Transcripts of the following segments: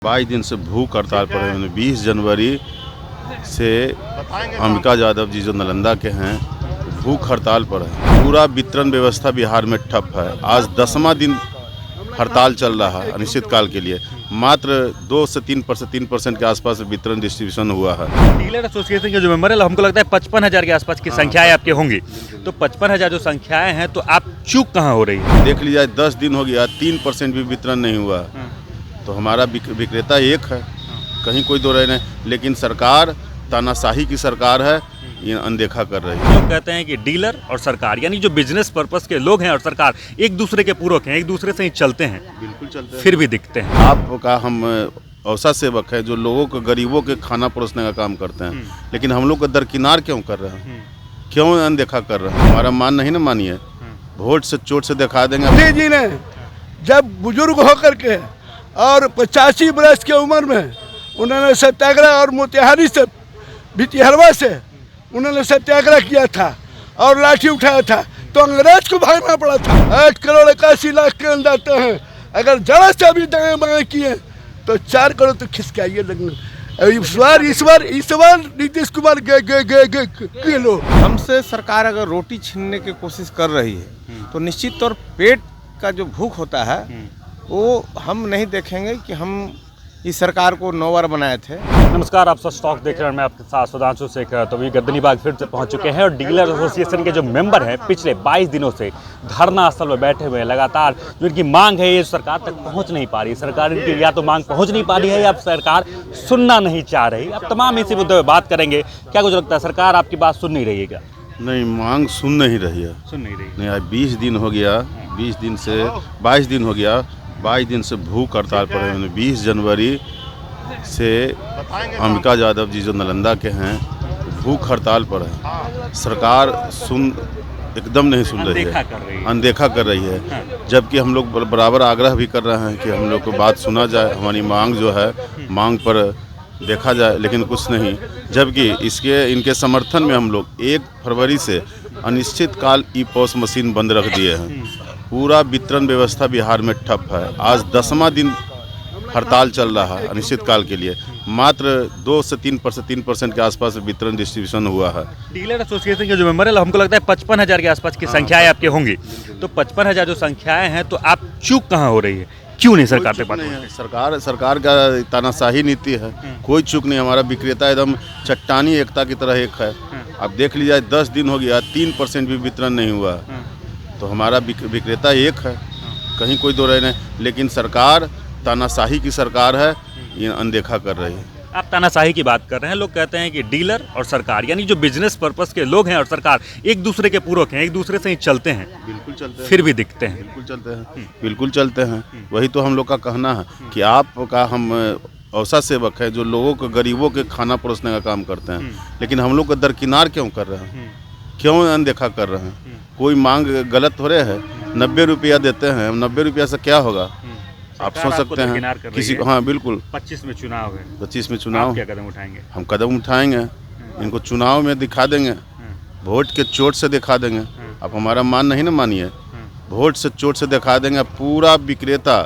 22 दिन से भूख हड़ताल पर है। 20 जनवरी से अंबिका यादव जी जो नालंदा के हैं भूख हड़ताल पर है। पूरा वितरण व्यवस्था बिहार में ठप है। आज 10वां दिन हड़ताल चल रहा है अनिश्चितकाल के लिए। मात्र 2 से 3% के आसपास वितरण डिस्ट्रीब्यूशन हुआ है। डीलर एसोसिएशन के जो मेंबर है, हमको लगता है 55,000 के आसपास की संख्याएं आपकी होंगी। तो 55,000 जो संख्याएं हैं, तो आप चूक कहाँ हो रही है? देख लीजिए 10 दिन हो गया, 3% भी वितरण नहीं हुआ। तो हमारा विक्रेता एक है, कहीं कोई दो रहे नहीं। लेकिन सरकार तानाशाही की सरकार है, ये अनदेखा कर रही है। लोग कहते हैं कि डीलर और सरकार, यानी जो बिजनेस पर्पस के लोग हैं और सरकार, एक दूसरे के पूरक हैं, एक दूसरे से ही चलते हैं। बिल्कुल चलते हैं। फिर भी दिखते हैं। आपका हम औसा सेवक है जो लोगों को, गरीबों के खाना परोसने का काम करते हैं, लेकिन हम लोग को दरकिनार क्यों कर रहे हैं? क्यों अनदेखा कर रहे हैं? हमारा मान नहीं ना मानिए, वोट से चोट से दिखा देंगे। जी ने जब बुजुर्ग होकर के और 85 वर्ष की उम्र में उन्होंने सत्याग्रह और मोतिहारी से भितिहरवा से उन्होंने सत्याग्रह किया था और लाठी उठाया था, तो अंग्रेज को भागना पड़ा था। 8 करोड़ 81 लाख के अंदाते हैं, अगर जरा से भी दाएं बाएं किए तो 4 करोड़ तो खिसकाइए लगना। इस बार नीतीश कुमार के लो। हमसे सरकार अगर रोटी छीनने की कोशिश कर रही है तो निश्चित तौर पेट का जो भूख होता है वो हम नहीं देखेंगे कि हम इस सरकार को 9 बार बनाए थे। नमस्कार, आप सब स्टॉक देख रहे हैं। मैं आपके साथ सुधांशु शेखर। तो अभी गद्दनीबाग फिर से पहुंच चुके हैं और डीलर एसोसिएशन के जो मेंबर हैं पिछले 22 दिनों से धरना स्थल में बैठे हुए हैं। लगातार जो इनकी मांग है ये सरकार तक पहुंच नहीं पा रही। सरकार इनकी या तो मांग पहुंच नहीं पा रही है या सरकार सुनना नहीं चाह रही। अब तमाम इसी मुद्दे पर बात करेंगे। क्या कुछ लगता है, सरकार आपकी बात सुन नहीं रही है क्या? नहीं, मांग सुन नहीं रही है। सुन नहीं रही नहीं, आज 20 दिन हो गया, 20 दिन से 22 दिन हो गया, 22 दिन से भूख हड़ताल पर है। 20 जनवरी से अंबिका यादव जी जो नालंदा के हैं भूख हड़ताल पर है। सरकार एकदम नहीं सुन रही है, अनदेखा कर रही है। जबकि हम लोग बराबर आग्रह भी कर रहे हैं कि हम लोग को बात सुना जाए, हमारी मांग जो है मांग पर देखा जाए, लेकिन कुछ नहीं। जबकि इनके समर्थन में हम लोग 1 फरवरी से अनिश्चितकाल ई-पॉस मशीन बंद रख दिए हैं। पूरा वितरण व्यवस्था बिहार में ठप है। आज 10वां दिन हड़ताल चल रहा है अनिश्चितकाल के लिए। मात्र 2 से 3% के आसपास वितरण डिस्ट्रीब्यूशन हुआ है। डीलर एसोसिएशन के जो मेंबर है, हमको लगता है 55,000 के आसपास की संख्याएं आपकी होंगी। तो 55,000 जो संख्याएं हैं, तो आप चूक कहाँ हो रही है? क्यों नहीं सरकार पे बात हो रही है? सरकार का तानाशाही नीति है। कोई चूक नहीं। हमारा विक्रेता एकदम चट्टानी एकता की तरह एक है। अब देख लीजिए 10 दिन हो गया, 3% भी वितरण नहीं हुआ। तो हमारा विक्रेता एक है, कहीं कोई दो रहे नहीं। लेकिन सरकार तानाशाही की सरकार है, ये अनदेखा कर रही है। आप तानाशाही की बात कर रहे हैं। लोग कहते हैं कि डीलर और सरकार, यानी जो बिजनेस पर्पस के लोग हैं और सरकार, एक दूसरे के पूरक हैं, एक दूसरे से ही चलते हैं। बिल्कुल चलते हैं। फिर भी दिखते हैं। बिल्कुल चलते हैं। बिल्कुल चलते हैं। वही तो हम लोग का कहना है कि आपका हम औसा सेवक है जो लोगों को, गरीबों के खाना परोसने का काम करते हैं, लेकिन हम लोग को दरकिनार क्यों कर रहे हैं? क्यों अनदेखा कर रहे हैं? कोई मांग गलत हो रहे हैं। 90 रुपया देते हैं, 90 रुपया से क्या होगा? आप सोच सकते हैं किसी को। हाँ बिल्कुल। 25 में चुनाव है। 25 में चुनाव। क्या कदम उठाएंगे? हम कदम उठाएंगे, इनको चुनाव में दिखा देंगे, वोट के चोट से दिखा देंगे। आप हमारा मान नहीं ना मानिए, वोट से चोट से दिखा देंगे। पूरा विक्रेता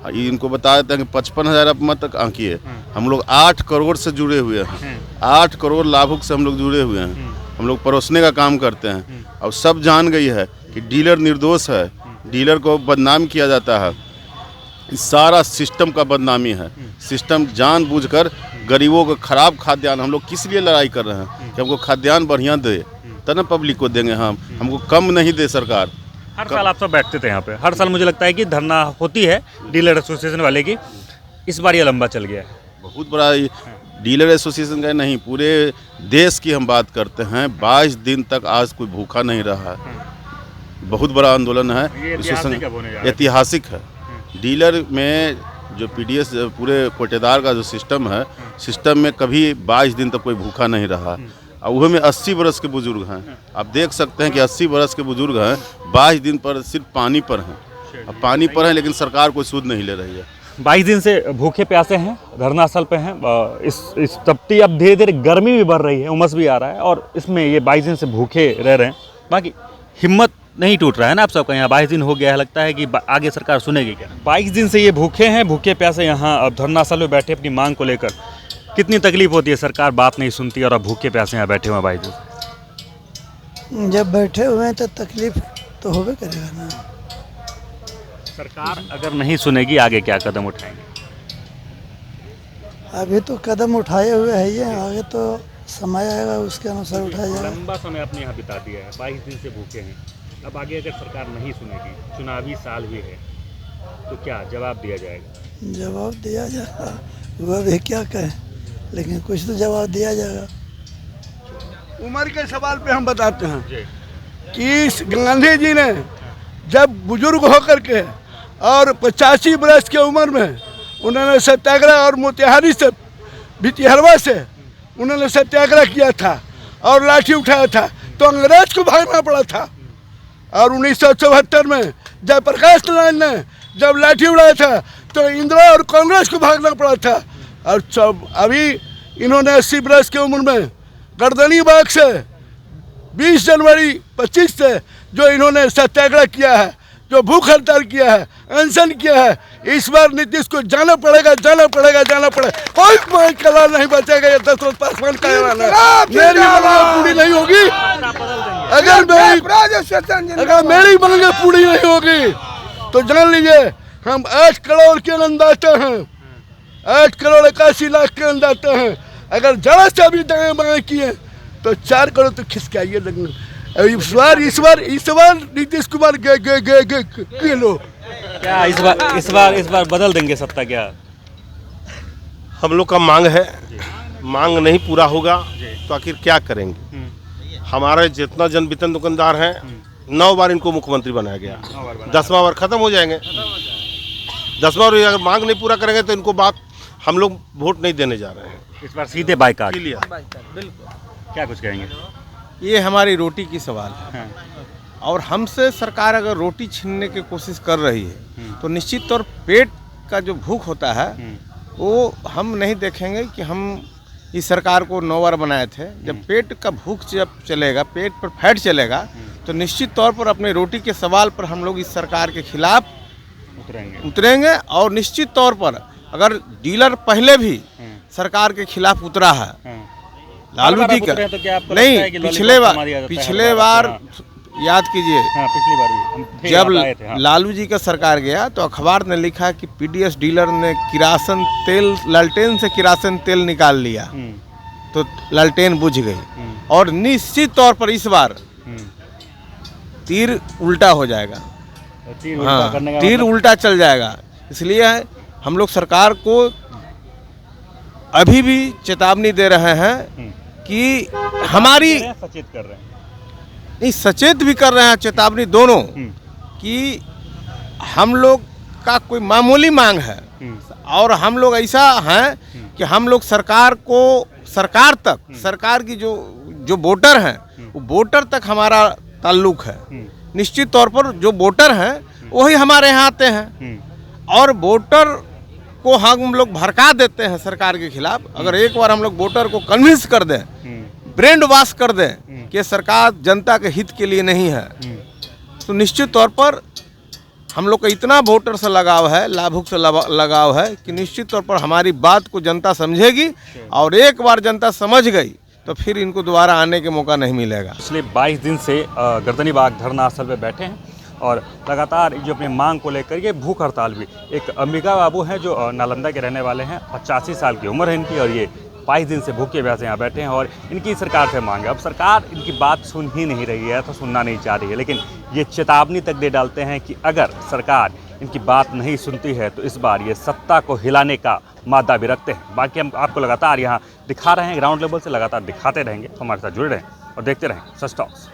इनको बता देते हैं कि 55,000 आप मत आंकिए। हम लोग 8 करोड़ से जुड़े हुए हैं। 8 करोड़ लाभुक से हम लोग जुड़े हुए हैं। हम लोग परोसने का काम करते हैं। अब सब जान गई है कि डीलर निर्दोष है, डीलर को बदनाम किया जाता है। सारा सिस्टम का बदनामी है। सिस्टम जानबूझकर गरीबों को खराब खाद्यान्न, हम लोग किस लिए लड़ाई कर रहे हैं कि हमको खाद्यान्न बढ़िया दे, तब ना पब्लिक को देंगे। हमको कम नहीं दे सरकार। हर साल आप सब बैठते थे यहाँ पे, हर साल मुझे लगता है कि धरना होती है डीलर एसोसिएशन वाले की। इस बार ये लंबा चल गया है। बहुत बड़ा डीलर एसोसिएशन का नहीं, पूरे देश की हम बात करते हैं। 22 दिन तक आज कोई भूखा नहीं रहा है। बहुत बड़ा आंदोलन है, ऐतिहासिक है। डीलर में जो पीडीएस पूरे कोटेदार का जो सिस्टम है, सिस्टम में कभी 22 दिन तक कोई भूखा नहीं रहा। और वह में 80 वर्ष के बुजुर्ग हैं। आप देख सकते हैं कि 80 वर्ष के बुजुर्ग हैं, 22 दिन पर सिर्फ पानी पर हैं। अब पानी पर हैं, लेकिन सरकार कोई सूद नहीं ले रही है। 22 दिन से भूखे प्यासे हैं, धरना स्थल पे हैं। इस तपती अब धीरे धीरे गर्मी भी बढ़ रही है, उमस भी आ रहा है, और इसमें ये 22 दिन से भूखे रह रहे हैं। बाकी हिम्मत नहीं टूट रहा है ना आप सबका। यहाँ 22 दिन हो गया है, लगता है कि आगे सरकार सुनेगी क्या? 22 दिन से ये भूखे हैं, भूखे प्यासे यहाँ अब धरना स्थल में बैठे अपनी मांग को लेकर। कितनी तकलीफ होती है, सरकार बात नहीं सुनती और अब भूखे प्यासे यहाँ बैठे हुए हैं 22 दिन से। जब बैठे हुए हैं तो तकलीफ तो होबे करेगा ना। सरकार अगर नहीं सुनेगी आगे क्या कदम उठाएंगे? अभी तो कदम उठाए हुए है ये, आगे तो समय आएगा उसके अनुसार उठाया जाएगा। लंबा समय आपने यहाँ बिता दिया है, 22 दिन से भूखे हैं। अब आगे अगर सरकार नहीं सुनेगी, चुनावी साल भी है, तो क्या जवाब दिया जाएगा? जवाब दिया जाएगा, वह भी क्या कहें, लेकिन कुछ तो जवाब दिया जाएगा। उम्र के सवाल पे हम बताते हैं कि गांधी जी ने जब बुजुर्ग होकर के और 85 वर्ष की उम्र में उन्होंने सत्याग्रह और मोतिहारी से बिटिहरवा से उन्होंने सत्याग्रह किया था और लाठी उठाया था, तो अंग्रेज को भागना पड़ा था। और 1974 में जयप्रकाश नारायण ने जब लाठी उड़ाया था तो इंदिरा और कांग्रेस को भागना पड़ा था। और अभी इन्होंने 80 वर्ष की उम्र में गर्दनी बाग से 20 जनवरी 25 से जो इन्होंने सत्याग्रह किया है, जो भूख हड़ताल किया है, अनशन किया है, इस बार नीतीश को जाना पड़ेगा, जाना पड़ेगा, जाना पड़ेगा। कोई कला नहीं बचेगा। ये 10 रोज पासवान का ऐलान है। मेरी मांग पूरी नहीं होगी, अगर मेरी मांग पूरी नहीं होगी तो जान लीजिए हम 8 करोड़ के अन्नदाता हैं, 8 करोड़ 81 लाख के अन्नदाता हैं। अगर जरा से भी दाएं बाएं किए तो 4 करोड़ तो खिसकाइए लगना। इस बार नीतीश कुमार के लो क्या इस बार बदल देंगे सत्ता क्या? हम लोग का मांग है, मांग नहीं पूरा होगा तो आखिर क्या करेंगे? हमारे जितना जन वितरण दुकानदार हैं 9 बार इनको मुख्यमंत्री बनाया गया, 10वां बार खत्म हो जाएंगे। 10वां बार अगर मांग नहीं पूरा करेंगे तो इनको बात हम लोग वोट नहीं देने जा रहे हैं। इस बार सीधे बाइकाट। बिल्कुल। क्या कुछ कहेंगे? ये हमारी रोटी की सवाल है हाँ। और हमसे सरकार अगर रोटी छीनने की कोशिश कर रही है तो निश्चित तौर पेट का जो भूख होता है वो हम नहीं देखेंगे कि हम इस सरकार को 9 बार बनाए थे। जब पेट का भूख जब चलेगा, पेट पर फैट चलेगा तो निश्चित तौर पर अपने रोटी के सवाल पर हम लोग इस सरकार के खिलाफ उतरेंगे। और निश्चित तौर पर अगर डीलर पहले भी सरकार के खिलाफ उतरा है, लालू जी का नहीं, पिछले बार याद कीजिए, पिछली बार भी जब लालू जी का सरकार गया तो अखबार ने लिखा कि पीडीएस डीलर ने किरासन तेल, लालटेन से किरासन तेल निकाल लिया तो लालटेन बुझ गई। और निश्चित तौर पर इस बार तीर उल्टा हो जाएगा। हाँ, तीर उल्टा चल जाएगा। इसलिए हम लोग सरकार को अभी भी चेतावनी दे रहे हैं कि हमारी सचेत कर रहे हैं, नहीं सचेत भी कर रहे हैं, चेतावनी दोनों, कि हम लोग का कोई मामूली मांग है और हम लोग ऐसा हैं कि हम लोग सरकार को, सरकार तक, सरकार की जो वोटर हैं वो वोटर तक हमारा ताल्लुक है। निश्चित तौर पर जो वोटर हैं वही हमारे यहाँ आते हैं और वोटर को हम लोग भड़का देते हैं सरकार के खिलाफ। अगर एक बार हम लोग वोटर को कन्विंस कर दें, ब्रेन वॉश कर दें कि सरकार जनता के हित के लिए नहीं है, तो निश्चित तौर पर हम लोग का इतना वोटर से लगाव है, लाभुक से लगाव है कि निश्चित तौर पर हमारी बात को जनता समझेगी और एक बार जनता समझ गई तो फिर इनको दोबारा आने के मौका नहीं मिलेगा। पिछले 22 दिन से गर्दनी बाग धरना स्थल पर बैठे हैं और लगातार जो अपने मांग को लेकर ये भूख हड़ताल भी। एक अंबिका बाबू हैं जो नालंदा के रहने वाले हैं, 85 साल की उम्र है इनकी और ये 22 दिन से भूखे प्यासे यहाँ बैठे हैं और इनकी सरकार से मांग है। अब सरकार इनकी बात सुन ही नहीं रही है, तो सुनना नहीं चाह रही है, लेकिन ये चेतावनी तक दे डालते हैं कि अगर सरकार इनकी बात नहीं सुनती है तो इस बार ये सत्ता को हिलाने का मादा भी रखते हैं। बाकी हम आपको लगातार यहाँ दिखा रहे हैं, ग्राउंड लेवल से लगातार दिखाते रहेंगे। हमारे साथ जुड़े रहें और देखते रहें सच टॉक्स।